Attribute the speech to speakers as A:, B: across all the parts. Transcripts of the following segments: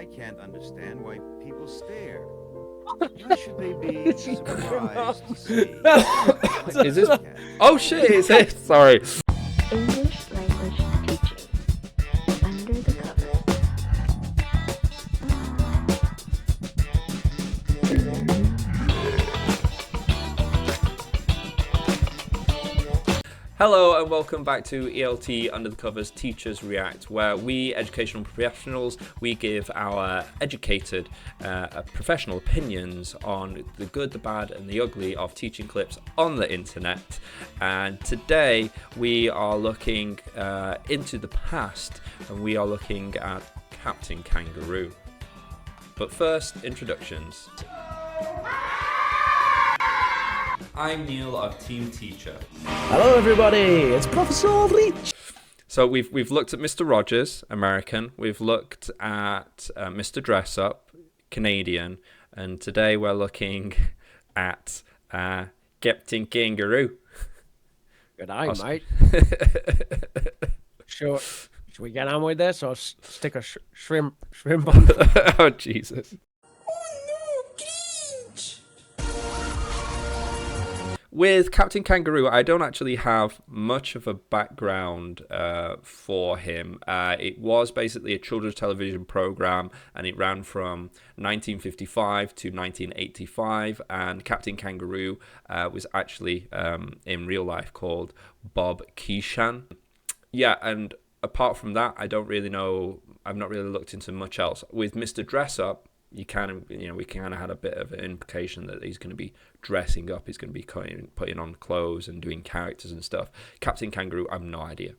A: I can't understand why people stare. Why should they be surprised to see? Like
B: Is this?
A: a cat.
B: Oh shit! It's it. Sorry.
C: English language teachers under the covers.
B: Hello and welcome back to ELT Under the Covers Teachers React, where we educational professionals we give our educated professional opinions on the good, the bad, and the ugly of teaching clips on the internet. And today we are looking into the past, and we are looking at Captain Kangaroo. But first, introductions. I'm Neil of Team Teacher.
D: Hello everybody, it's Professor Leach.
B: So we've looked at Mr. Rogers, American. We've looked at Mr. Dress Up, Canadian, and today we're looking at Captain Kangaroo.
D: Good eye, mate. Sure. Should we get on with this or stick a shrimp on?
B: Oh Jesus. With Captain Kangaroo, I don't actually have much of a background for him. It was basically a children's television program, and it ran from 1955 to 1985. And Captain Kangaroo was actually in real life called Bob Keeshan. Yeah, and apart from that, I don't really know. I've not really looked into much else. With Mr. Dress Up, we kind of had a bit of an implication that he's going to be dressing up, he's going to be putting on clothes and doing characters and stuff. Captain Kangaroo, I've no idea.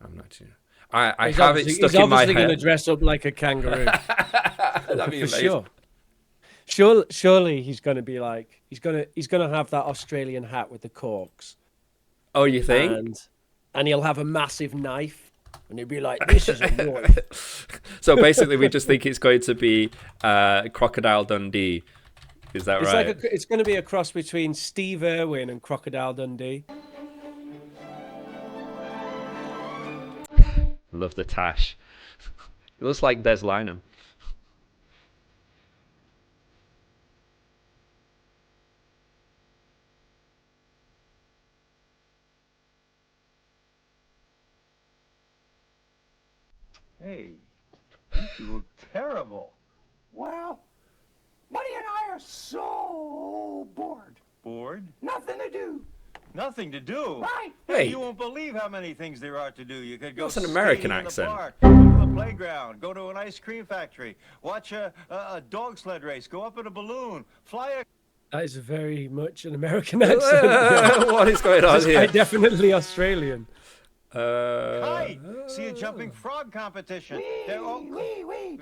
B: I'm not sure. I have it stuck in my head.
D: He's obviously going to dress up like a kangaroo.
B: That'd be
D: for
B: amazing.
D: sure. Surely he's going to be like he's going to have that Australian hat with the corks.
B: Oh, you think?
D: And he'll have a massive knife. And he'd be like, this is a knife.
B: So basically, we just think it's going to be Crocodile Dundee. Is that right?
D: It's going to be a cross between Steve Irwin and Crocodile Dundee.
B: Love the tash. It looks like Des Lynam.
E: Hey, you look terrible.
F: Well, Buddy and I are so bored.
E: Bored?
F: Nothing to do.
E: Nothing to do.
F: Right.
B: Hey.
E: You won't believe how many things there are to do. You could go
B: That's an American
E: skating in the
B: accent.
E: park, go to the playground, go to an ice cream factory, watch a dog sled race, go up in a balloon, fly a...
D: That is very much an American accent.
B: What is going on here?
D: Definitely Australian.
E: kite, see a jumping frog competition.
F: Wee.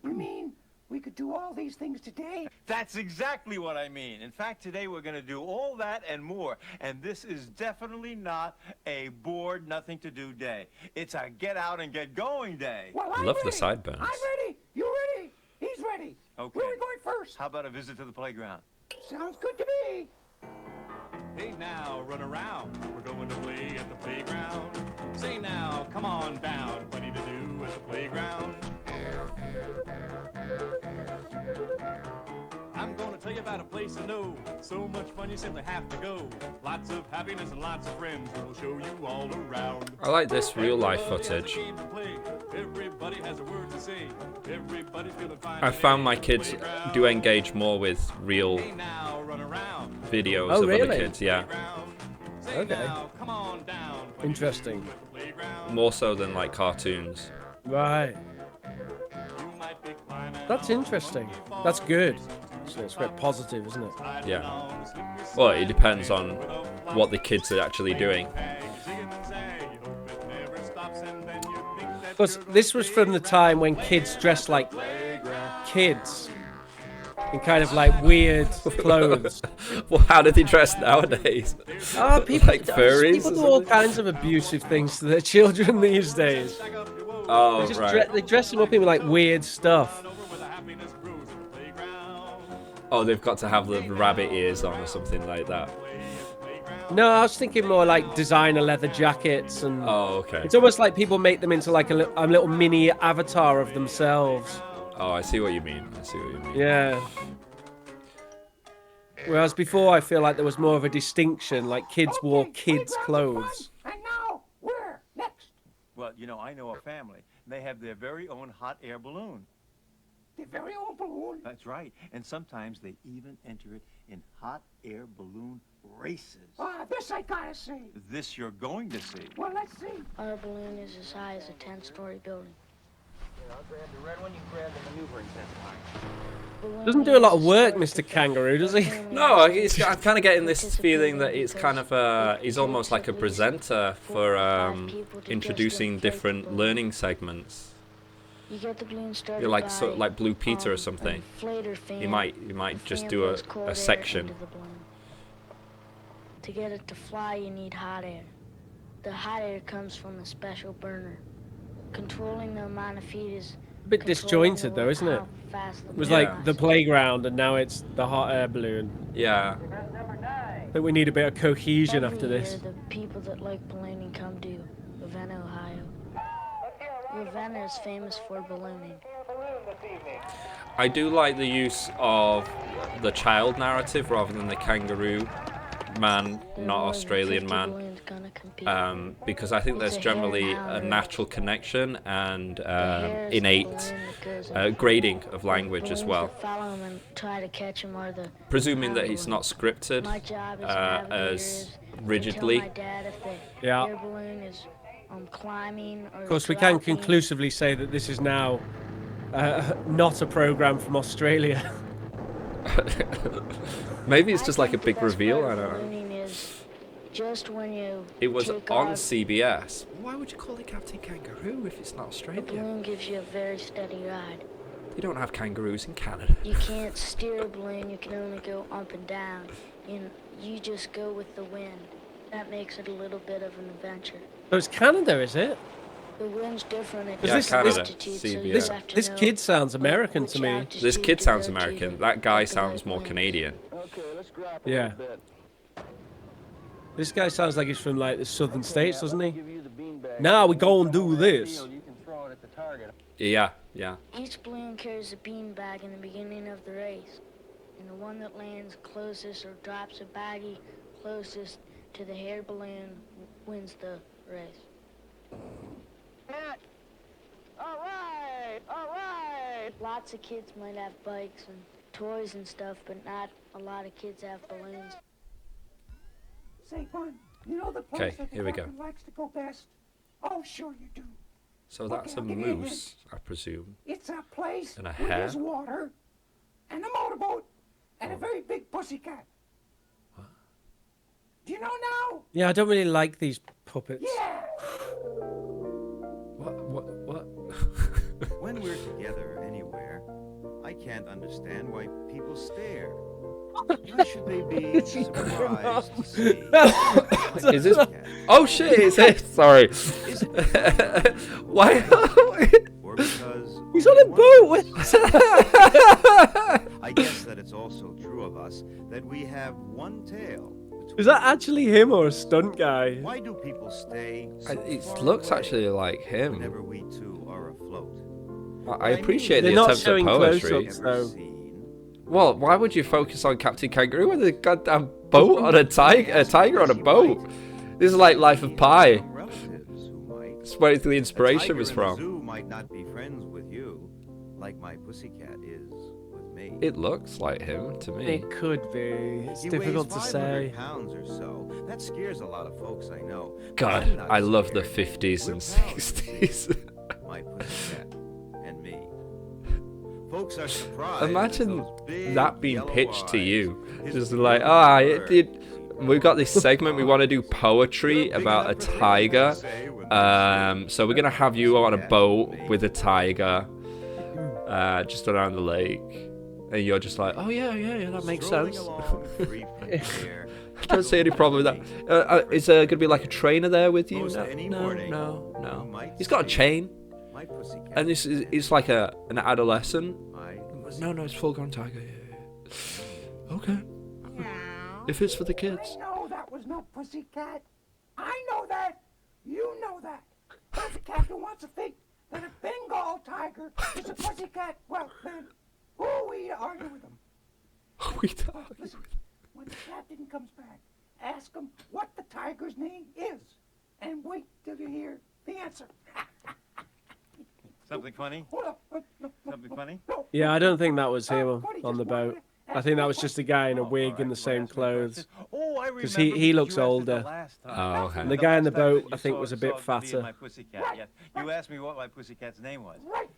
F: You mean we could do all these things today?
E: That's exactly what I mean. In fact, today we're going to do all that and more. And this is definitely not a bored, nothing to do day. It's a get out and get going day.
F: Well, I'm
B: Love the
F: ready.
B: sideburns.
F: I'm ready. You ready? He's ready.
E: Okay.
F: Where are we going first?
E: How about a visit to the playground?
F: Sounds good to me.
G: Hey now, run around. We're going to play at the playground. Say now, come on down. Plenty to do at the playground. I'm gonna tell you about a place I know. So much fun you simply have to go. Lots of happiness and lots of friends who will show you all around.
B: I like this real life
G: Everybody has a
B: footage.
G: game to play. Everybody has a word to say. Everybody's feeling fine
B: I found
G: today
B: my
G: at the
B: kids
G: playground.
B: do engage more with real
G: Hey now, run around.
B: videos
D: Oh,
B: of other
D: really?
B: kids, yeah.
G: Say
D: Okay.
G: now, come on down.
D: Interesting.
B: More so than like cartoons.
D: Right. That's interesting. That's good. So it's quite positive, isn't it?
B: Yeah. Well, it depends on what the kids are actually doing.
D: Because this was from the time when kids dressed like kids in kind of like weird clothes.
B: Well, how do they dress nowadays?
D: People,
B: Like furries
D: people
B: or
D: do all
B: something?
D: kinds of abusive things to their children these days.
B: Oh,
D: They,
B: right.
D: they dress them up in like weird stuff.
B: Oh, they've got to have the rabbit ears on or something like that.
D: No, I was thinking more like designer leather jackets, and
B: Oh, okay.
D: it's almost like people make them into like a little mini avatar of themselves.
B: Oh, I see what you mean. I see what you mean.
D: Yeah. Whereas before, I feel like there was more of a distinction, like kids wore kids' clothes.
F: And now, where next?
E: Well, you know, I know a family. They have their very own hot air balloon.
F: The very own balloon.
E: That's right. And sometimes they even enter it in hot air balloon races.
F: Ah, this I gotta see.
E: This you're going to see.
F: Well, let's see.
C: Our balloon is as high as a 10-story building.
F: I'll grab the red one, you grab the maneuvering tent.
D: Doesn't do a lot of work, Mr. Kangaroo, does he?
B: No, I'm kind of getting this feeling that it's kind of he's almost like a presenter for introducing different learning segments.
C: You get the balloon started.
B: You're like sort of like Blue Peter or something. You might just do a section.
C: To get it to fly, you need hot air. The hot air comes from a special burner. Controlling the amount of feet is
D: A bit disjointed though, isn't it? It was like the playground and now it's the hot air balloon.
B: Yeah.
D: I think we need a bit of cohesion after this.
C: The people that like ballooning come to Ravenna, Ohio. Ravenna is famous for ballooning.
B: I do like the use of the child narrative rather than the kangaroo man, not Australian man, because I think there's generally a natural connection and innate grading of language as well. Presuming that it's not scripted as rigidly.
D: Yeah. Of course, we can conclusively say that this is now not a program from Australia.
B: Maybe it's just like a big reveal, I don't know.
C: Just when you
B: it was on CBS. Why would you call it Captain Kangaroo if it's not
C: the
B: Australia?
C: balloon gives you a very steady ride.
B: They don't have kangaroos in Canada.
C: You can't steer a balloon, you can only go up and down. You just go with the wind. That makes it a little bit of an adventure.
D: So it's Canada, is it?
C: The wind's different at
B: Yeah, Canada,
C: altitude, so
B: CBS.
C: you
D: This
C: have to
D: this
C: know
D: kid sounds American
C: which
D: to me.
C: altitude
B: This kid
C: to
B: sounds
C: go to
B: American.
C: to
B: That guy
C: get the
B: sounds
C: right
B: more
C: wind.
B: Canadian.
D: Yeah. This guy sounds like he's from like the southern states, doesn't he? Now we go and do this.
B: Yeah, yeah.
C: Each balloon carries a beanbag in the beginning of the race, and the one that lands closest or drops a baggie closest to the air balloon wins the race.
F: All right.
C: Lots of kids might have bikes and toys and stuff, but not a lot of kids have balloons.
F: Say, Bun, you know the place that the
B: here we go.
F: captain likes to go best? Oh, sure you do.
B: So that's a
F: I'll give you a hint.
B: moose, I presume.
F: It's a place
B: And a
F: where
B: hare?
F: there's water, and a motorboat, and a very big pussycat. Do you know now?
D: Yeah, I don't really like these puppets.
F: Yeah.
B: What?
A: When we're together anywhere, I can't understand why people stare. Why should they be surprised to see?
B: Is this? Oh shit! It's it. Sorry.
A: Is it
B: Why?
A: or because
D: He's on a boat.
A: I guess that it's also true of us that we have one tail.
D: Is that actually him or a stunt guy?
A: Why do people stay so
B: It
A: far
B: looks
A: away
B: actually like him.
A: whenever we two are afloat?
B: I appreciate
D: They're
B: the
D: not
B: attempt at
D: showing
B: poetry.
D: close-ups.
A: Ever
D: So-
A: seen?
B: Well, why would you focus on Captain Kangaroo with a goddamn boat on a tiger on a boat? This is like Life of Pi.
A: Some relatives who might.
B: It's where the
A: A
B: inspiration
A: tiger
B: was
A: in the
B: from.
A: zoo might not be friends with you, like my pussycat is with me.
B: It looks like him to me.
D: It could be. It's
A: He
D: difficult
A: weighs
D: to
A: 500
D: say.
A: pounds or so. That scares a lot of folks I know. But
B: God,
A: I'm not
B: I love the
A: scared.
B: 50s
A: We're
B: and
A: proud to
B: 60s.
A: be my pussycat and me. Folks are surprised.
B: Imagine
A: at those big
B: that being
A: yellow
B: pitched to
A: eyes.
B: you.
A: His
B: Just like,
A: blue
B: we've got this segment. We want to do poetry about a tiger. So we're gonna have you on a boat with a tiger, just around the lake, and you're just like, oh yeah, that makes
A: strolling
B: sense.
A: along, free from care.
B: I don't see any problem with that. Is there gonna be like a trainer there with you?
A: Most any morning, you
B: No.
A: might
B: He's got a
A: say,
B: chain,
A: My pussycat.
B: and this is it's like an adolescent.
A: My
B: No, it's full-grown tiger. Yeah. Okay. If it's for the kids.
F: I know that was no pussycat. I know that. You know that. That's a cat who wants a fig that a Bengal tiger is a pussycat, well, then who we to argue with him? Listen, when the captain comes back, ask him what the tiger's name is, and wait till you hear the answer.
E: Something funny?
F: Hold up.
E: Something funny?
F: No.
D: Yeah, I don't think that was him
F: Buddy
D: on
F: just
D: the boat.
F: wanted to
D: I
F: ask
D: think that
F: me a
D: was just a guy in a
E: Oh,
D: wig
E: all right,
D: in the
E: you
D: same
E: wanna ask me a
D: clothes.
E: question? Oh, I remember
D: 'Cause he
E: because
D: looks
E: you asked it
D: older.
E: the last time.
B: Oh, okay.
D: The
E: And
D: guy in the
E: last time that
D: boat,
E: you
D: I think,
E: saw-
D: was a bit
E: saw me and
D: fatter.
E: my pussycat, yeah. You asked me what my pussycat's name was.
F: Right.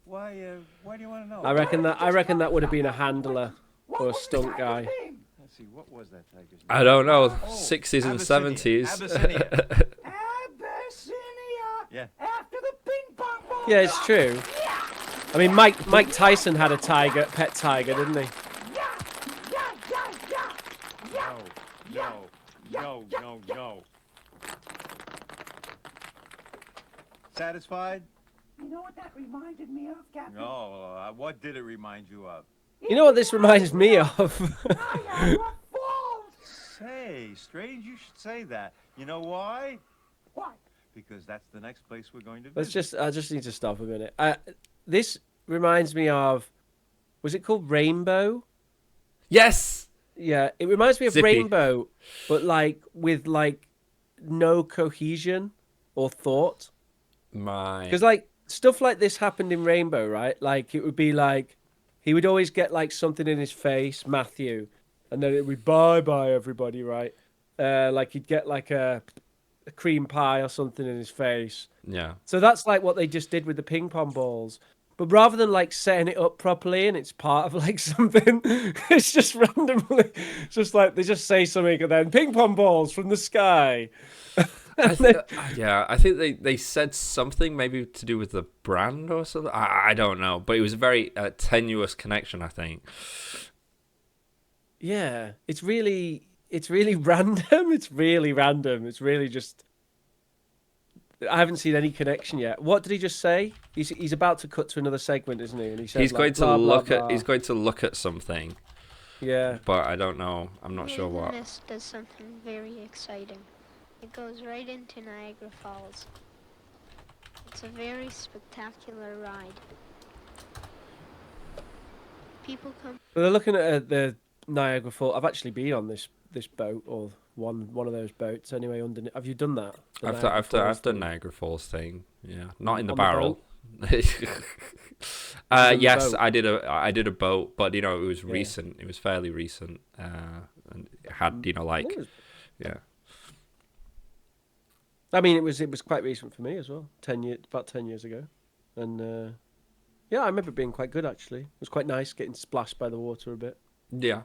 E: Why do you want to know?
D: I reckon that would have been a handler
F: What
D: or a
F: was the
D: stunt
F: tiger's
D: guy.
F: name?
E: Let's see, what was that tiger's name?
B: I don't know.
E: Oh,
B: 60s and
E: Abyssinia.
B: 70s.
E: Abyssinia.
F: Abyssinia.
E: Yeah.
F: After the ping pong ball.
D: Yeah, it's true. I mean, Mike Tyson had a pet tiger, didn't he?
E: No. Satisfied?
F: You know what that reminded me of, Captain?
E: No. What did it remind you of?
D: You know what this reminds me of?
F: Niagara Falls.
E: Say, strange you should say that. You know why?
F: Why?
E: Because that's the next place we're going to visit.
D: I just need to stop a minute. This reminds me of, was it called Rainbow?
B: Yes!
D: Yeah, it reminds me of
B: Zippy.
D: Rainbow, but like with like no cohesion or thought. Because like stuff like this happened in Rainbow, right? Like it would be like he would always get like something in his face, Matthew, and then it would be bye everybody, right? Like he'd get like a cream pie or something in his face.
B: Yeah.
D: So that's like what they just did with the ping pong balls. But rather than like setting it up properly and it's part of like something, it's just randomly, just like they just say something and then ping pong balls from the sky.
B: I think they said something maybe to do with the brand or something. I don't know, but it was a very tenuous connection, I think.
D: Yeah, it's really random. It's really random. It's really just. I haven't seen any connection yet. What did he just say? He's about to cut to another segment, isn't he? And he says
B: He's going
D: like,
B: to
D: blah, blah,
B: look
D: blah.
B: at. He's going to look at something,
D: Yeah.
B: but I don't know. I'm not sure
C: And then
B: what.
C: this does something very exciting. It goes right into Niagara Falls. It's a very spectacular ride. People come.
D: But they're looking at the Niagara Falls. I've actually been on this boat or one of those boats anyway. Underneath. Have you done that? The Niagara
B: I've
D: Falls
B: done
D: thing?
B: Niagara Falls thing. Yeah, not in the
D: On the
B: barrel.
D: on the
B: Yes,
D: boat?
B: I did a boat, but it was
D: Yeah.
B: recent. It was fairly recent, and it had
D: I think it was-
B: yeah.
D: I mean, it was quite recent for me as well. About 10 years ago, and yeah, I remember it being quite good actually. It was quite nice getting splashed by the water a bit.
B: Yeah.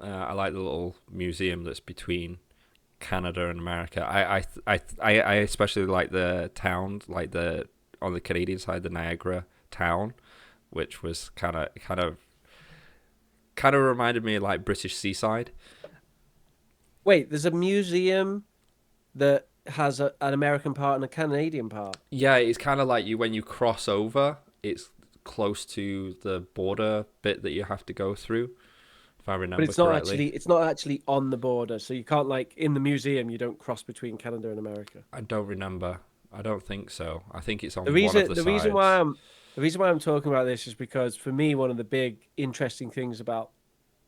B: I like the little museum that's between Canada and America. I especially like the town, like on the Canadian side, the Niagara town, which was kind of reminded me of like British seaside.
D: Wait, there's a museum that has an American part and a Canadian part.
B: Yeah, it's kind of like when you cross over, it's close to the border bit that you have to go through. If I remember
D: But it's not
B: correctly.
D: it's not actually on the border, so you can't like in the museum you don't cross between Canada and America.
B: I don't remember. I don't think so. I think it's on
D: The
B: one of
D: reason
B: the
D: the
B: sides.
D: reason why I'm talking about this is because for me one of the big interesting things about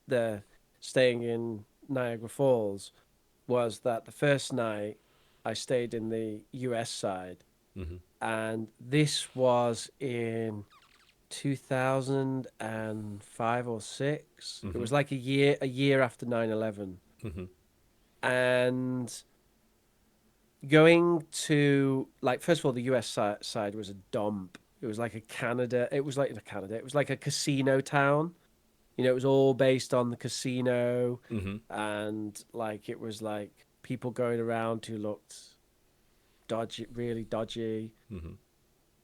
D: the staying in Niagara Falls was that the first night I stayed in the US side, and this was in 2005 or 6. It was like a year after 9/11. And going to like first of all the US side was a dump. It was like a Canada. It was like a casino town. You know, it was all based on the casino, and like it was like people going around who looked dodgy, really dodgy,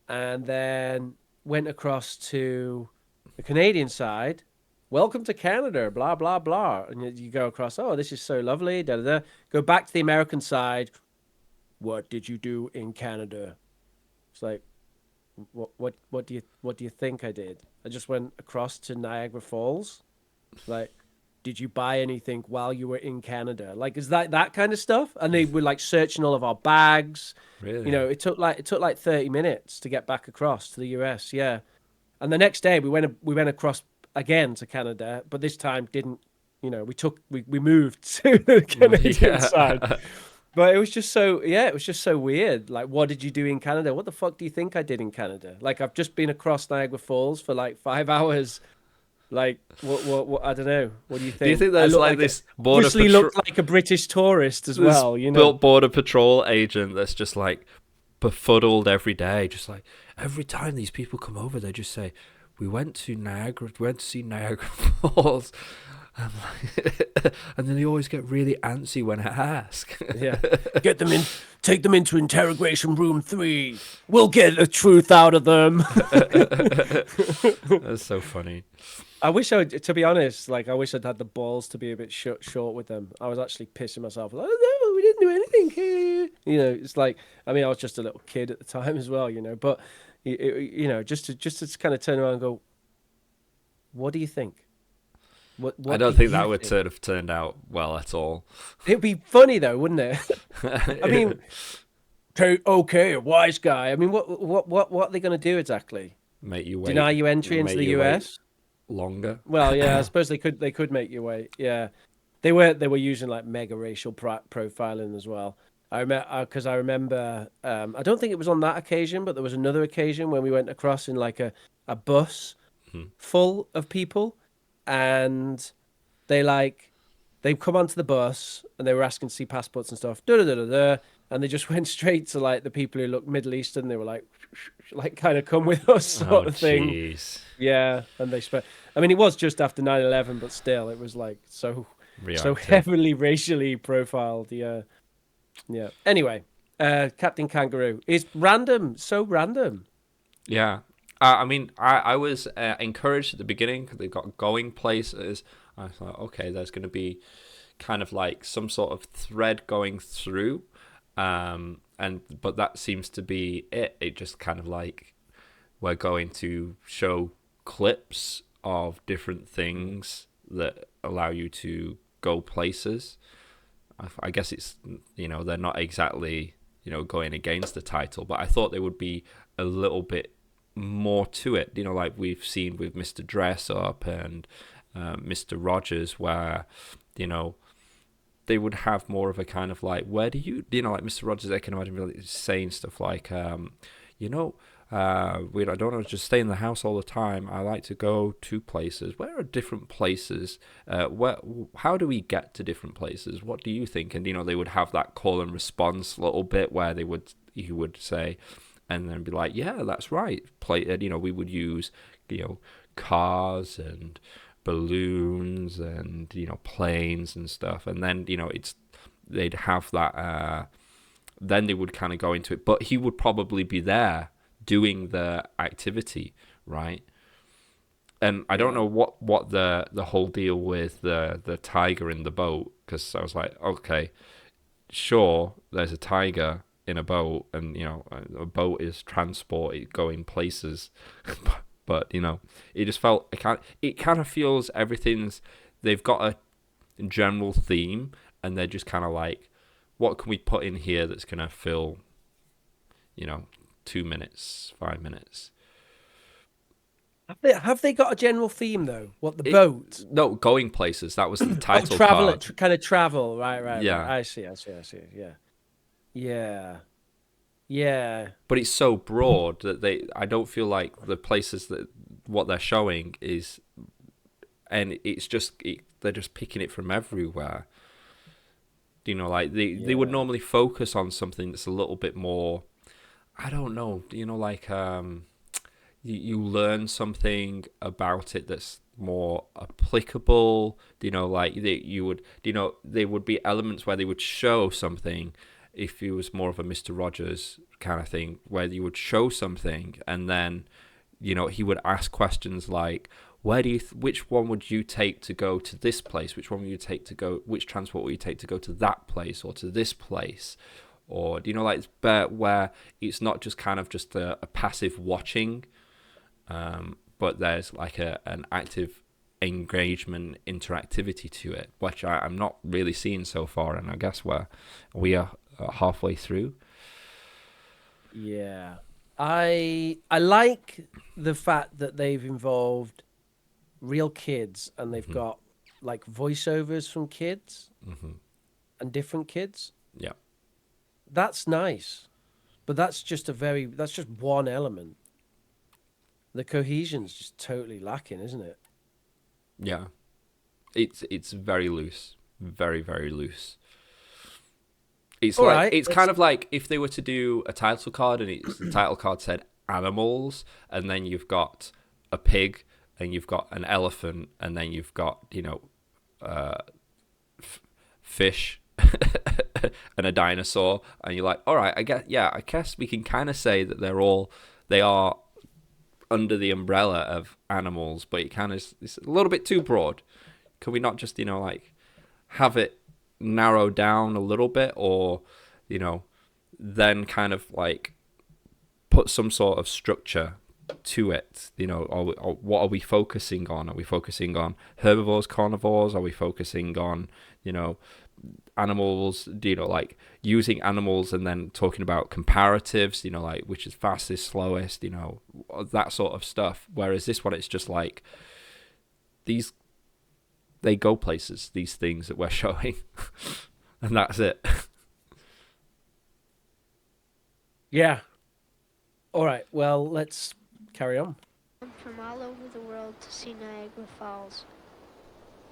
D: and then went across to the Canadian side. Welcome to Canada, blah blah blah, and you go across. Oh, this is so lovely. Da da da. Go back to the American side. What did you do in Canada? It's like, what do you think I did? I just went across to Niagara Falls. Like, did you buy anything while you were in Canada? Like, is that kind of stuff? And they were like searching all of our bags.
B: Really?
D: You know, it took like 30 minutes to get back across to the US. Yeah. And the next day we went across again to Canada, but this time didn't, you know, we moved to the Canadian side. But it was just so weird. Like, what did you do in Canada? What the fuck do you think I did in Canada? Like, I've just been across Niagara Falls for like 5 hours. Like, what I don't know. What do you think?
B: Do you think there's like this border
D: obviously looked like a British tourist as well, you know?
B: Built border patrol agent that's just like befuddled every day, just like every time these people come over, they just say, "We went to Niagara, we went to see Niagara Falls," and, like, and then they always get really antsy when I ask.
D: Yeah, get them in, take them into interrogation room 3. We'll get the truth out of them.
B: That's so funny.
D: I wish to be honest, like I wish I'd had the balls to be a bit short with them. I was actually pissing myself. Like, oh, no, we didn't do anything. You know, it's like, I mean, I was just a little kid at the time as well, you know. But you know, just to kind of turn around and go, what do you think? What
B: I don't think that would have turned out well at all.
D: It'd be funny though, wouldn't it? I mean, okay, a wise guy. I mean, what are they going to do exactly?
B: Make you wait.
D: Deny you entry into the US?
B: Longer.
D: Well, yeah, I suppose they could make you wait. Yeah, they were using like mega racial profiling as well. I remember. I don't think it was on that occasion, but there was another occasion when we went across in like a bus full of people, and they come onto the bus and they were asking to see passports and stuff. And they just went straight to like the people who looked Middle Eastern. They were like kind of come with us sort of thing.
B: Geez.
D: Yeah, and they spent. I mean, it was just after 9/11, but still, it was like so
B: Reactive.
D: heavily racially profiled. Yeah. Anyway, Captain Kangaroo is random, so random.
B: Yeah. I mean, I was encouraged at the beginning because they got going places. I thought, okay, there's going to be kind of like some sort of thread going through. But that seems to be it. It just kind of like we're going to show clips of different things that allow you to go places. I guess it's, you know, they're not exactly, you know, going against the title, but I thought there would be a little bit more to it, you know, like we've seen with Mr. Dress Up and Mr. Rogers, where, you know, they would have more of a kind of like, where do you know, like Mr. Rogers, I can imagine really saying stuff like, you know, I don't want to just stay in the house all the time. I like to go to places. Where are different places? How do we get to different places? What do you think? And, you know, they would have that call and response a little bit where he would say, and then be like, yeah, that's right. You know, we would use, you know, cars and balloons and, you know, planes and stuff. And then, you know, they'd have that, then they would kind of go into it. But he would probably be there doing the activity, right? And I don't know what the whole deal with the tiger in the boat, because I was like, okay, sure, there's a tiger in a boat, and, you know, a boat is transport going places. But, you know, it just felt, it kind of feels they've got a general theme, and they're just kind of like, what can we put in here that's going to fill, you know, 2 minutes, 5 minutes?
D: Have they got a general theme though? What, the boat?
B: No, going places. That was the title
D: travel,
B: card.
D: kind of travel, right.
B: Yeah.
D: I see. Yeah.
B: But it's so broad that I don't feel like the places that what they're showing is, and it's just they're just picking it from everywhere. You know, like they would normally focus on something that's a little bit more, I don't know, you know, like you learn something about it that's more applicable. You know, like there would be elements where they would show something. If it was more of a Mr. Rogers kind of thing, where you would show something and then, you know, he would ask questions like, which one would you take to go to this place? Which transport would you take to go to that place or to this place? Or, you know, like, where it's not just kind of just a passive watching, but there's like an active engagement, interactivity to it, which I'm not really seeing so far. And I guess we are halfway through.
D: Yeah, I like the fact that they've involved real kids and they've got like voiceovers from kids and different kids.
B: Yeah.
D: That's nice, but that's just one element. The cohesion's just totally lacking, isn't it?
B: Yeah. It's very loose, very, very loose. It's
D: All
B: like
D: right,
B: it's kind of like if they were to do a title card and the title card said animals, and then you've got a pig, and you've got an elephant, and then you've got fish and a dinosaur, and you're like, all right, I guess we can kind of say that they are under the umbrella of animals, but it's a little bit too broad. Can we not just like have it narrow down a little bit, or then kind of like put some sort of structure to it, or what are we focusing on? Are we focusing on herbivores, carnivores? Are we focusing on animals, like using animals and then talking about comparatives, like which is fastest, slowest, that sort of stuff. Whereas this one, it's just like they go places, these things that we're showing, and that's it.
D: Yeah. All right, well, let's carry on.
H: From all over the world to see Niagara Falls.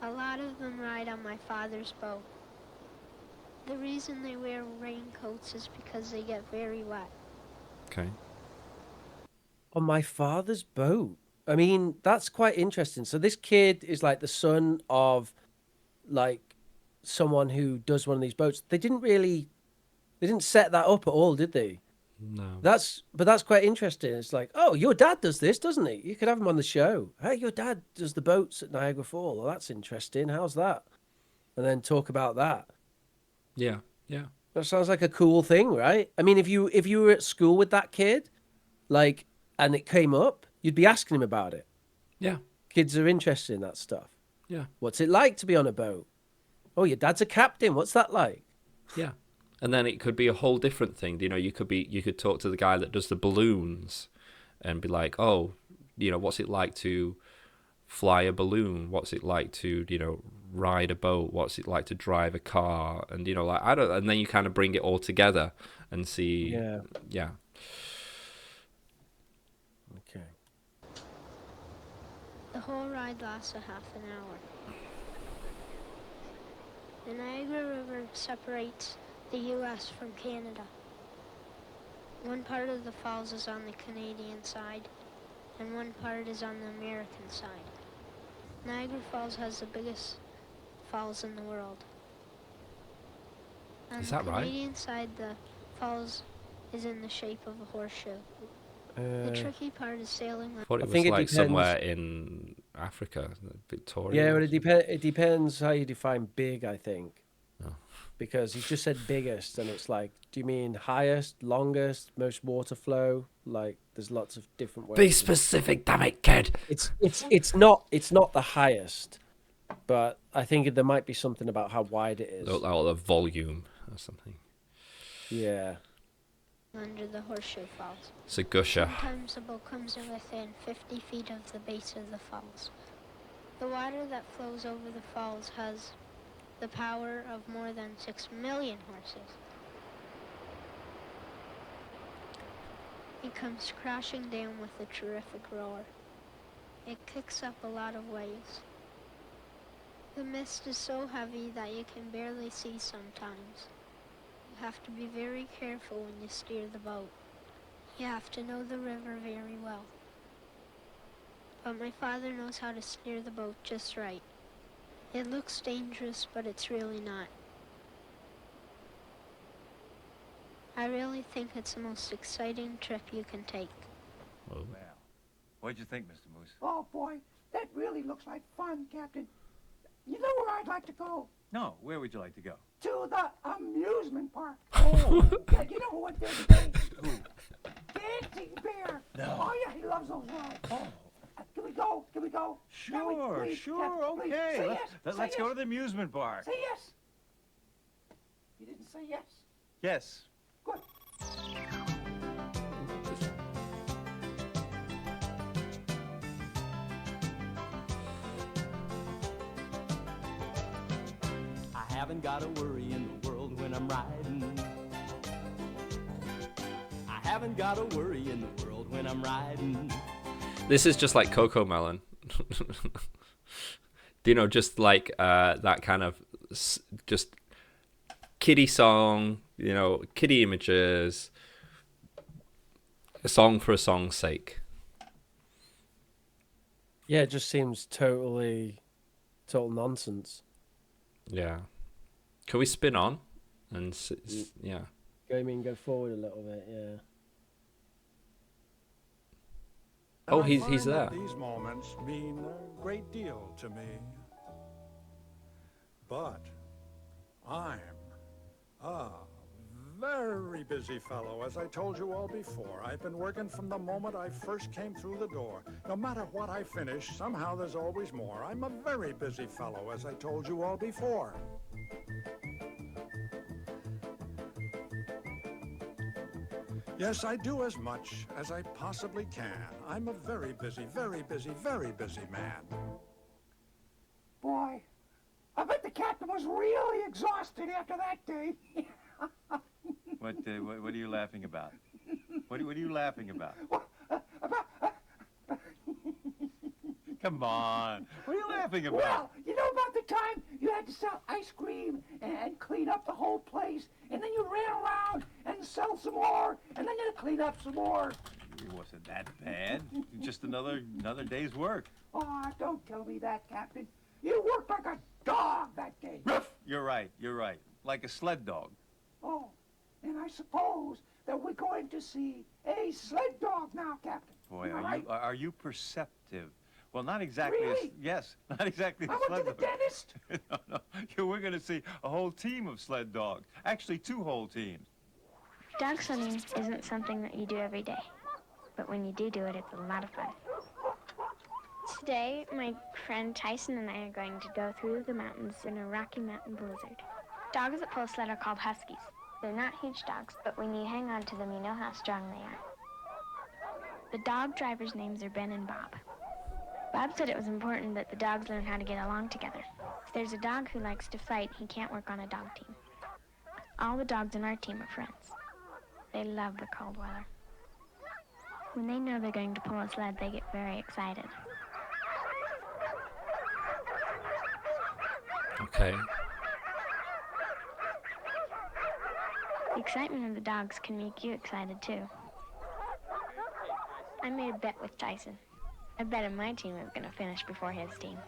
H: A lot of them ride on my father's boat. The reason they wear raincoats is because they get very wet.
B: Okay.
D: On my father's boat. I mean, that's quite interesting. So this kid is like the son of like someone who does one of these boats. They didn't set that up at all, did they?
B: No.
D: That's quite interesting. It's like, oh, your dad does this, doesn't he? You could have him on the show. Hey, your dad does the boats at Niagara Falls. Well, that's interesting. How's that? And then talk about that.
B: Yeah. Yeah.
D: That sounds like a cool thing, right? I mean, if you were at school with that kid, like, and it came up, you'd be asking him about it.
B: Yeah.
D: Kids are interested in that stuff.
B: Yeah.
D: What's it like to be on a boat? Oh, your dad's a captain. What's that like?
B: Yeah. And then it could be a whole different thing. You could talk to the guy that does the balloons and be like, oh, what's it like to fly a balloon? What's it like to, ride a boat? What's it like to drive a car? And, and then you kind of bring it all together and see.
D: Yeah.
B: Yeah.
D: Okay.
H: The whole ride lasts a half an hour. The Niagara River separates the U.S. from Canada. One part of the falls is on the Canadian side, and one part is on the American side. Niagara Falls has the biggest falls in the world. On
B: Is that
H: the
B: right?
H: Canadian side, the falls is in the shape of a horseshoe. The tricky part is sailing.
B: I thought it
D: I
B: was
D: think it
B: like
D: depends.
B: somewhere in Africa, Victoria.
D: Yeah, but it depends how you define big, I think.
B: Oh.
D: Because you just said biggest, and it's like, do you mean highest, longest, most water flow? Like, there's lots of different ways.
B: Be specific, damn it, kid.
D: It's not the highest, but I think there might be something about how wide it is.
B: Or the volume or something.
D: Yeah.
H: Under the Horseshoe Falls.
B: It's a gusher.
H: Sometimes the boat comes in within 50 feet of the base of the falls. The water that flows over the falls has the power of more than 6 million horses. It comes crashing down with a terrific roar. It kicks up a lot of waves. The mist is so heavy that you can barely see sometimes. You have to be very careful when you steer the boat. You have to know the river very well. But my father knows how to steer the boat just right. It looks dangerous, but it's really not. I really think it's the most exciting trip you can take.
E: Well, what'd you think, Mr. Moose?
F: Oh, boy, that really looks like fun, Captain. You know where I'd like to go?
E: No, where would you like to go?
F: To the amusement park. Oh, yeah, you know who went there today?
E: Who?
F: Dancing Bear.
E: No.
F: Oh, yeah, he loves those rides.
E: Oh.
F: Can we go? Can we go? go? Shall we,
E: Sure,
F: please,
E: sure,
F: Captain, please?
E: okay.
F: Say
E: Let's,
F: yes.
E: let's
F: Say
E: go
F: yes.
E: to the amusement park.
F: Say yes. You didn't say yes.
E: Yes.
F: Good.
I: I haven't got a worry in the world when I'm riding. I haven't got a worry in the world when I'm riding.
B: This is just like Coco Melon. You know, just like that kind of just kiddie song, you know, kiddie images, a song for a song's sake.
D: Yeah, it just seems total nonsense.
B: Yeah. Can we spin on? And yeah.
D: Go forward a little bit, yeah.
B: Oh,
J: And I
B: he's
J: find
B: there.
J: that these moments mean a great deal to me. But I'm a very busy fellow, as I told you all before. I've been working from the moment I first came through the door. No matter what I finish, somehow there's always more. I'm a very busy fellow, as I told you all before. Yes, I do as much as I possibly can. I'm a very busy, very busy, very busy man.
F: Boy, I bet the captain was really exhausted after that day.
E: What are you laughing about? What are you laughing about? Come on. What are you laughing about?
F: Well, you know about the time you had to sell ice cream and clean up the whole place, and then you ran around and sell some more, and then you clean up some more.
E: It wasn't that bad. Just another day's work.
F: Oh, don't tell me that, Captain. You worked like a dog that day.
E: You're right. Like a sled dog.
F: Oh, and I suppose that we're going to see a sled dog now, Captain.
E: Boy,
F: Am I right?
E: are you perceptive? Well, not exactly.
F: Really?
E: Yes, not exactly.
F: I
E: a
F: went
E: sled
F: to the
E: dog.
F: dentist.
E: No. We're going to see a whole team of sled dogs. Actually, 2 whole teams.
C: Dog sledding isn't something that you do every day, but when you do it, it's a lot of fun. Today, my friend Tyson and I are going to go through the mountains in a Rocky Mountain blizzard. Dogs that pull sled are called huskies. They're not huge dogs, but when you hang on to them, you know how strong they are. The dog drivers' names are Ben and Bob. Bob said it was important that the dogs learn how to get along together. If there's a dog who likes to fight, he can't work on a dog team. All the dogs in our team are friends. They love the cold weather. When they know they're going to pull a sled, they get very excited.
B: Okay.
C: The excitement of the dogs can make you excited, too. I made a bet with Tyson. I bet him my team was going to finish before his team.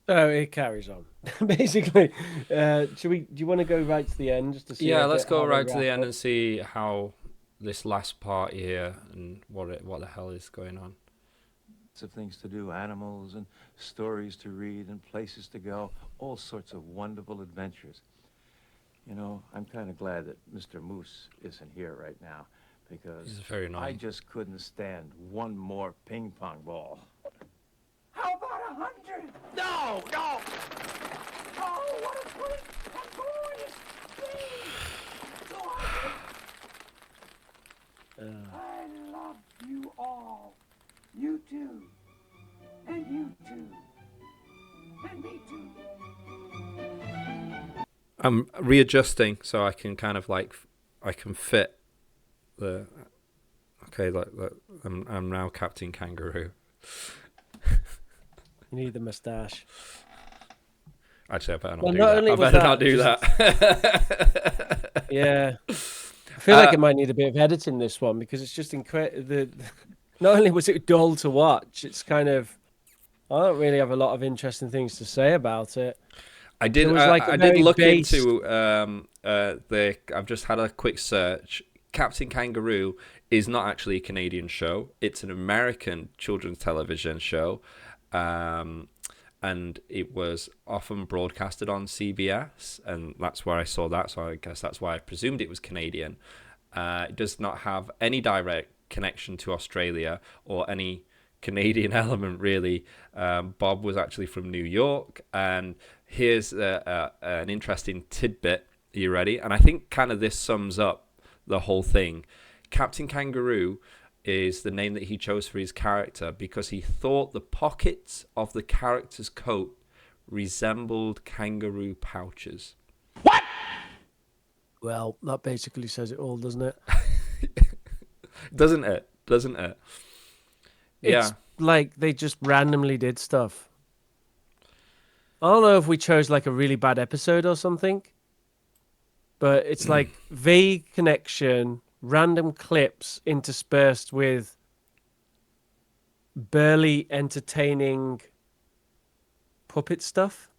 D: Oh, it carries on. Basically, do you want to go right to the end just to see?
B: Yeah,
D: a
B: let's
D: bit
B: go
D: how they
B: right to the
D: wrap
B: end
D: up?
B: and see how this last part here and what the hell is going on.
E: Lots of things to do, animals and stories to read and places to go, all sorts of wonderful adventures. You know, I'm kind of glad that Mr. Moose isn't here right now because
B: He's very annoying.
E: I just couldn't stand one more ping pong ball.
F: How about 100?
E: No!
F: Oh, what a great and glorious day! Go on. I love you all. You too. And you too. And me too.
B: I'm readjusting so I can kind of like I can fit the. Okay, like I'm now Captain Kangaroo.
D: You need the moustache.
B: Actually, I better not
D: Well,
B: do
D: not
B: that.
D: only
B: I
D: was
B: better
D: that
B: not do that.
D: Yeah, I feel like it might need a bit of editing this one because it's just incredible. Not only was it dull to watch, it's kind of I don't really have a lot of interesting things to say about it.
B: I did.
D: It was like a
B: I did
D: very
B: look
D: based-
B: into the. I've just had a quick search. Captain Kangaroo is not actually a Canadian show. It's an American children's television show, and it was often broadcasted on CBS, and that's where I saw that. So I guess that's why I presumed it was Canadian. It does not have any direct connection to Australia or any Canadian element, really. Bob was actually from New York, and here's an interesting tidbit. Are you ready? And I think kind of this sums up the whole thing. Captain Kangaroo is the name that he chose for his character because he thought the pockets of the character's coat resembled kangaroo pouches.
D: Well, that basically says it all, doesn't it?
B: Doesn't it? Doesn't it?
D: It's like they just randomly did stuff. I don't know if we chose like a really bad episode or something, but it's like vague connection, random clips interspersed with barely entertaining puppet stuff.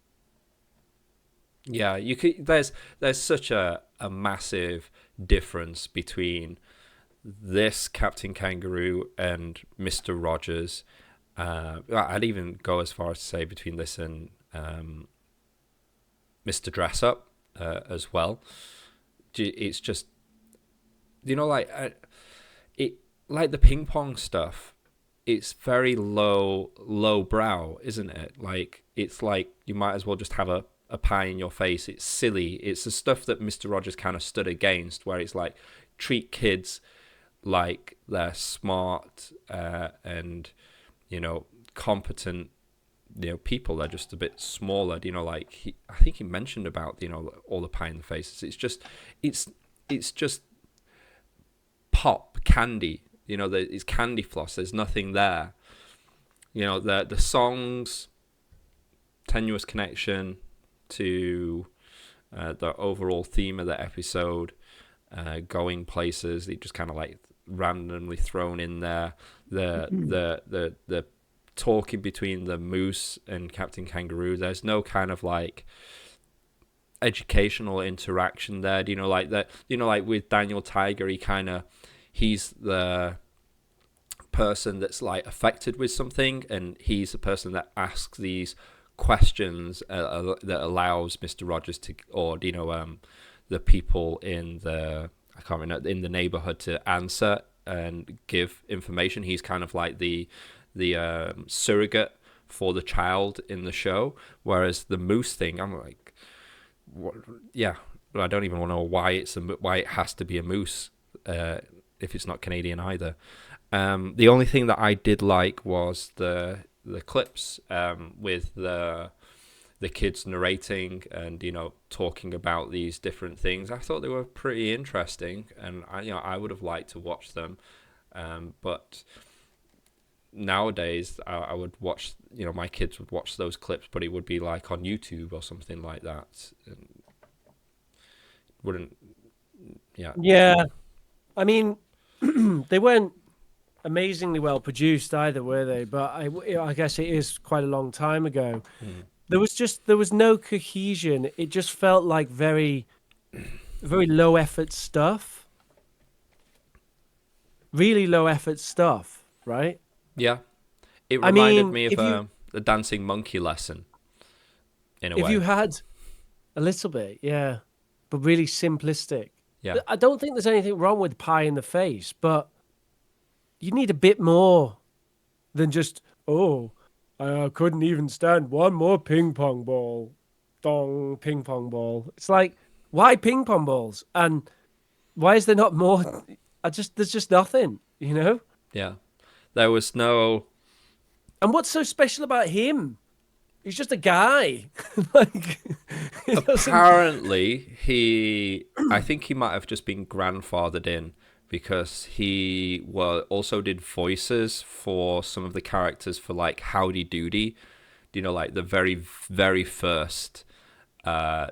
B: Yeah, you could. There's such a massive difference between this Captain Kangaroo and Mr. Rogers. I'd even go as far as to say between this and Mr. Dress Up as well. It's just, like it, like the ping pong stuff. It's very low brow, isn't it? Like it's like you might as well just have a pie in your face. It's silly. It's the stuff that Mr. Rogers kind of stood against, where it's like treat kids like they're smart and competent people. They're just a bit smaller. Like I think he mentioned about all the pie in the faces. It's just pop candy. It's candy floss. There's nothing there. The songs, tenuous connection to the overall theme of the episode, going places. They just kind of like randomly thrown in there. The talking between the moose and Captain Kangaroo. There's no kind of like educational interaction there. Like that. Like with Daniel Tiger, he's the person that's like affected with something, and he's the person that asks these questions that allows Mr. Rogers to, or the people in the in the neighborhood to answer and give information. He's kind of like the surrogate for the child in the show, whereas the moose thing, I'm like, what? Yeah, I don't even want to know why it has to be a moose if it's not Canadian either. The only thing that I did like was the clips with the kids narrating and talking about these different things. I thought they were pretty interesting, and I would have liked to watch them, but nowadays I would watch, my kids would watch those clips, but it would be like on YouTube or something like that. And wouldn't,
D: yeah. I mean, they weren't amazingly well produced either, were they? But I guess it is quite a long time ago. There was no cohesion. It just felt like very low effort stuff. Really low effort stuff, right?
B: Yeah. It reminded me of the dancing monkey lesson in a way.
D: If you had a little bit, yeah, but really simplistic.
B: Yeah.
D: I don't think there's anything wrong with pie in the face, but you need a bit more than just, I couldn't even stand one more ping pong ball. Dong, ping pong ball. It's like, why ping pong balls? And why is there not more? There's just nothing,
B: Yeah. There was no...
D: And what's so special about him? He's just a guy. Like,
B: apparently, I think he might have just been grandfathered in, because he also did voices for some of the characters for like Howdy Doody, like the very, very first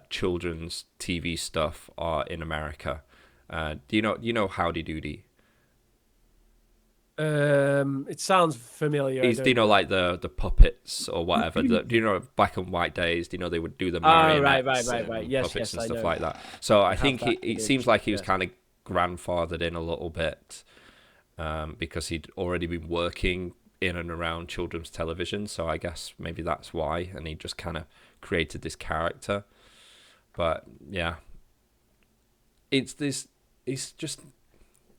B: children's TV stuff in America. Do you know Howdy Doody?
D: It sounds familiar.
B: He's, like the puppets or whatever. Black and White days? They would do the marionettes
D: right. Yes,
B: puppets and
D: I
B: stuff
D: know.
B: like that. So I think it
D: image.
B: seems like he was kind of grandfathered in a little bit, because he'd already been working in and around children's television, so I guess maybe that's why, and he just kind of created this character. But yeah, it's just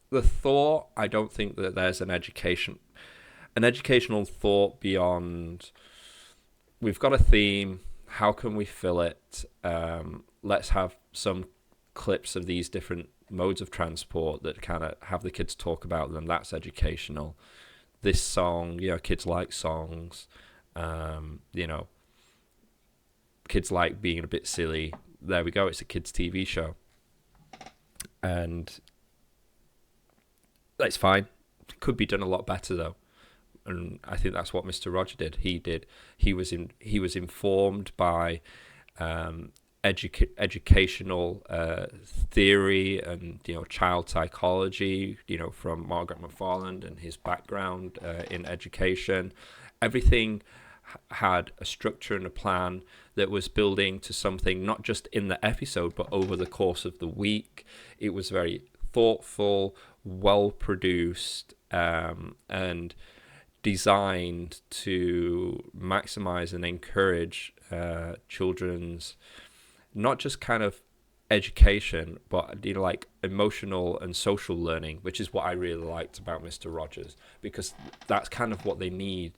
B: the thought. I don't think that there's an educational thought beyond, we've got a theme, how can we fill it? Let's have some clips of these different modes of transport that kind of have the kids talk about them. That's educational. This song, kids like songs. Kids like being a bit silly. There we go. It's a kids' TV show, and that's fine. Could be done a lot better though, and I think that's what Mr. Roger did. He was informed by educational theory and child psychology, from Margaret McFarland and his background in education. Everything had a structure and a plan that was building to something, not just in the episode but over the course of the week. It was very thoughtful, well produced, and designed to maximize and encourage children's not just kind of education, but like emotional and social learning, which is what I really liked about Mr. Rogers, because that's kind of what they need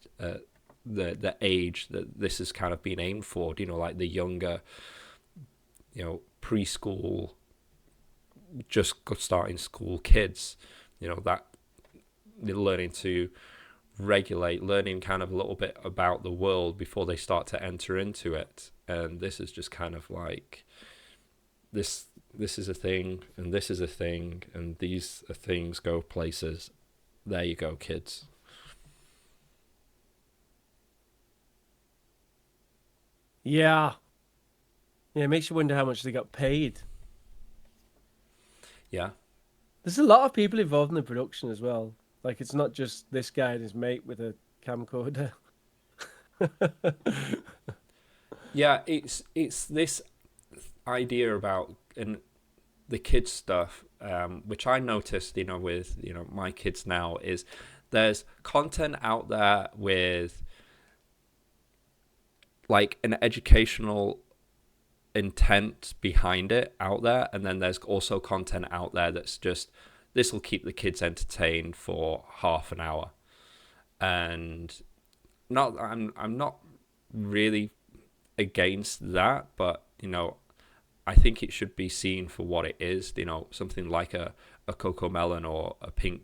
B: the age that this is kind of being aimed for, like the younger, preschool, just starting school kids, that they're learning to regulate, learning kind of a little bit about the world before they start to enter into it. And this is just kind of like, this is a thing, and this is a thing, and these things go places. There you go, kids.
D: Yeah, it makes you wonder how much they got paid.
B: Yeah,
D: there's a lot of people involved in the production as well. Like, it's not just this guy and his mate with a camcorder.
B: Yeah, it's this idea about the kids stuff, which I noticed, with my kids now, is there's content out there with like an educational intent behind it out there, and then there's also content out there that's just, this will keep the kids entertained for half an hour. And I'm not really against that, but I think it should be seen for what it is. Something like a Coco Melon or a Pink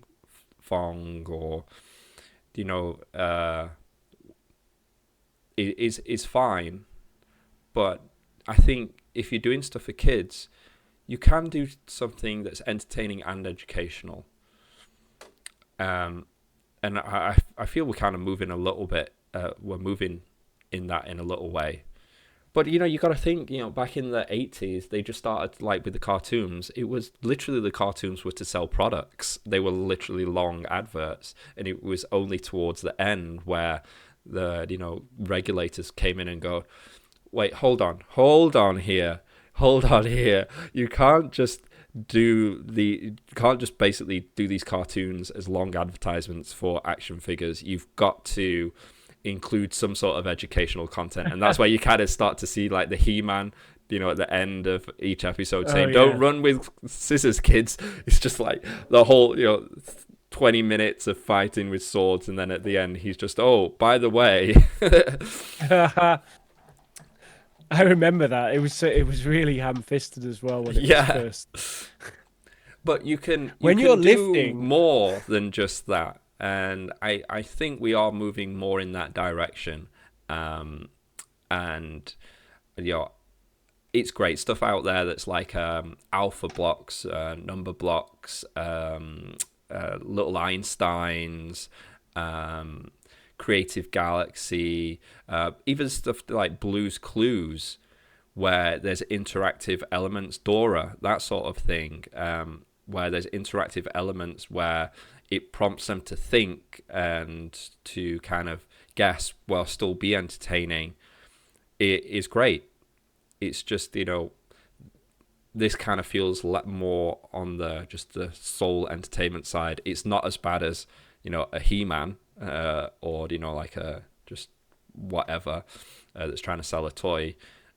B: Fong, or is fine. But I think if you're doing stuff for kids, you can do something that's entertaining and educational. And I feel we're kind of moving a little bit. We're moving in a little way. But you got to think, back in the 80s, they just started like with the cartoons. It was literally, the cartoons were to sell products. They were literally long adverts, and it was only towards the end where the regulators came in and go, wait, hold on here. You can't just basically do these cartoons as long advertisements for action figures. You've got to include some sort of educational content, and that's where you kind of start to see like the He-Man, at the end of each episode saying, "Don't run with scissors, kids." It's just like the whole 20 minutes of fighting with swords, and then at the end he's just, oh, by the way.
D: I remember that. It was really ham-fisted as well when it was first.
B: But you can
D: you're
B: do
D: lifting
B: more than just that. And I think we are moving more in that direction. And it's great stuff out there that's like alpha blocks, number blocks, little Einsteins, Creative Galaxy, even stuff like Blue's Clues, where there's interactive elements, Dora, that sort of thing, where there's interactive elements where it prompts them to think and to kind of guess while still be entertaining. It is great. It's just, this kind of feels more on the soul entertainment side. It's not as bad as, a He-Man, or like a just whatever that's trying to sell a toy,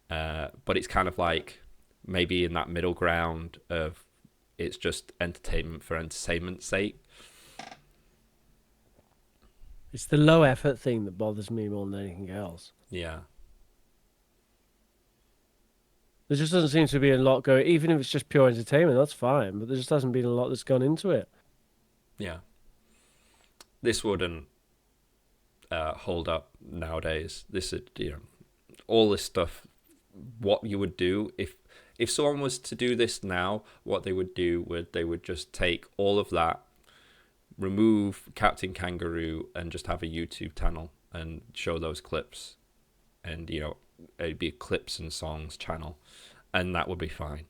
B: but it's kind of like maybe in that middle ground of it's just entertainment for entertainment's sake.
D: It's the low effort thing that bothers me more than anything else.
B: Yeah.
D: There just doesn't seem to be a lot going, even if it's just pure entertainment, that's fine, but there just hasn't been a lot that's gone into it.
B: Yeah. This wouldn't hold up nowadays. This would, all this stuff, what you would do if someone was to do this now, what they would do they would just take all of that, remove Captain Kangaroo, and just have a YouTube channel and show those clips, and it'd be a clips and songs channel, and that would be fine.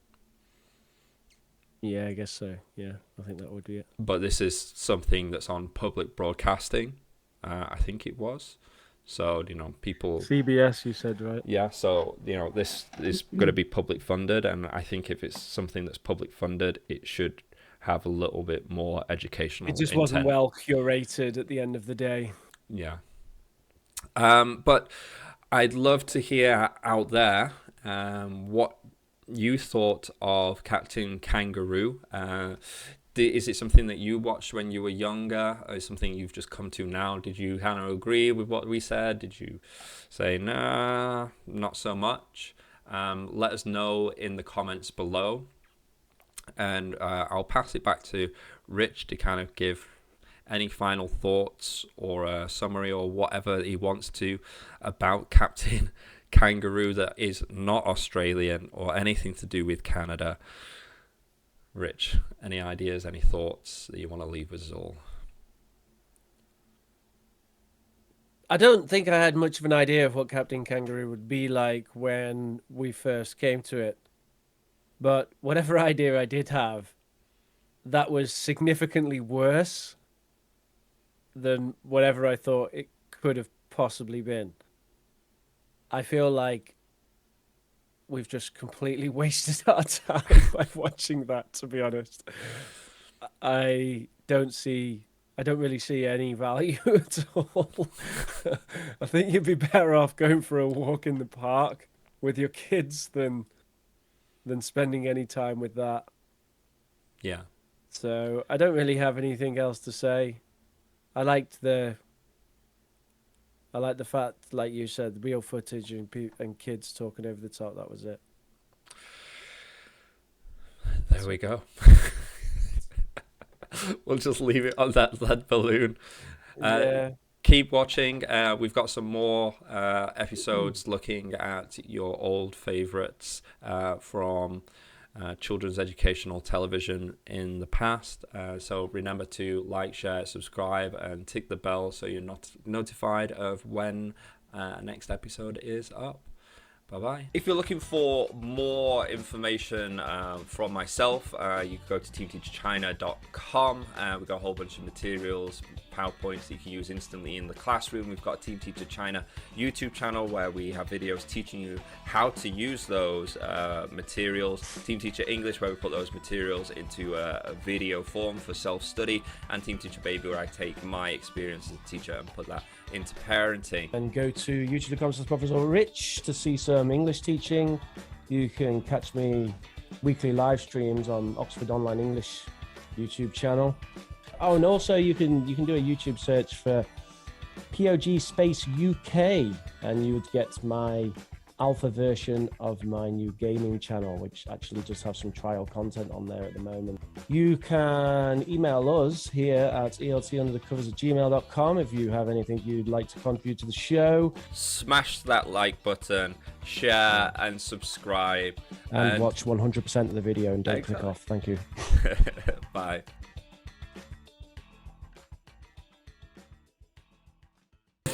D: Yeah, I guess so. Yeah, I think that would be it.
B: But this is something that's on public broadcasting, I think it was. So, people...
D: CBS, you said, right?
B: Yeah, so, this is going to be public funded, and I think if it's something that's public funded, it should have a little bit more educational
D: It just
B: intent.
D: wasn't well curated at the end of the day.
B: Yeah. But I'd love to hear out there what you thought of Captain Kangaroo. Is it something that you watched when you were younger, or is it something you've just come to now? Did you kind of agree with what we said? Did you say, nah, not so much? Let us know in the comments below. And I'll pass it back to Rich to kind of give any final thoughts or a summary or whatever he wants to about Captain Kangaroo that is not Australian or anything to do with Canada. Rich, any ideas, any thoughts that you want to leave with us all?
D: I don't think I had much of an idea of what Captain Kangaroo would be like when we first came to it. But whatever idea I did have, that was significantly worse than whatever I thought it could have possibly been. I feel like we've just completely wasted our time by watching that, to be honest. I don't really see any value at all. I think you'd be better off going for a walk in the park with your kids than spending any time with that.
B: Yeah.
D: So I don't really have anything else to say. I liked the fact, like you said, real footage and kids talking over the top. That was it.
B: There we go. We'll just leave it on that lead balloon.
D: Yeah.
B: Keep watching. We've got some more episodes looking at your old favorites from children's educational television in the past. So remember to like, share, subscribe, and tick the bell so you're not notified of when next episode is up. Bye-bye. If you're looking for more information from myself, you can go to teamteacherchina.com. We've got a whole bunch of materials, PowerPoints that you can use instantly in the classroom. We've got a Team Teacher China YouTube channel where we have videos teaching you how to use those materials. Team Teacher English, where we put those materials into a video form for self-study. And Team Teacher Baby, where I take my experience as a teacher and put that into parenting.
D: And go to youtube.com/Professor Rich to see some English teaching. You can catch me weekly live streams on Oxford Online English YouTube channel. Oh, and also you can do a YouTube search for POG Space UK, and you would get my alpha version of my new gaming channel, which actually just have some trial content on there at the moment. You can email us here at eltunderthecovers@gmail.com if you have anything you'd like to contribute to the show.
B: Smash that like button, share and subscribe.
D: And watch 100% of the video and don't
B: Exactly.
D: click off. Thank you.
B: Bye.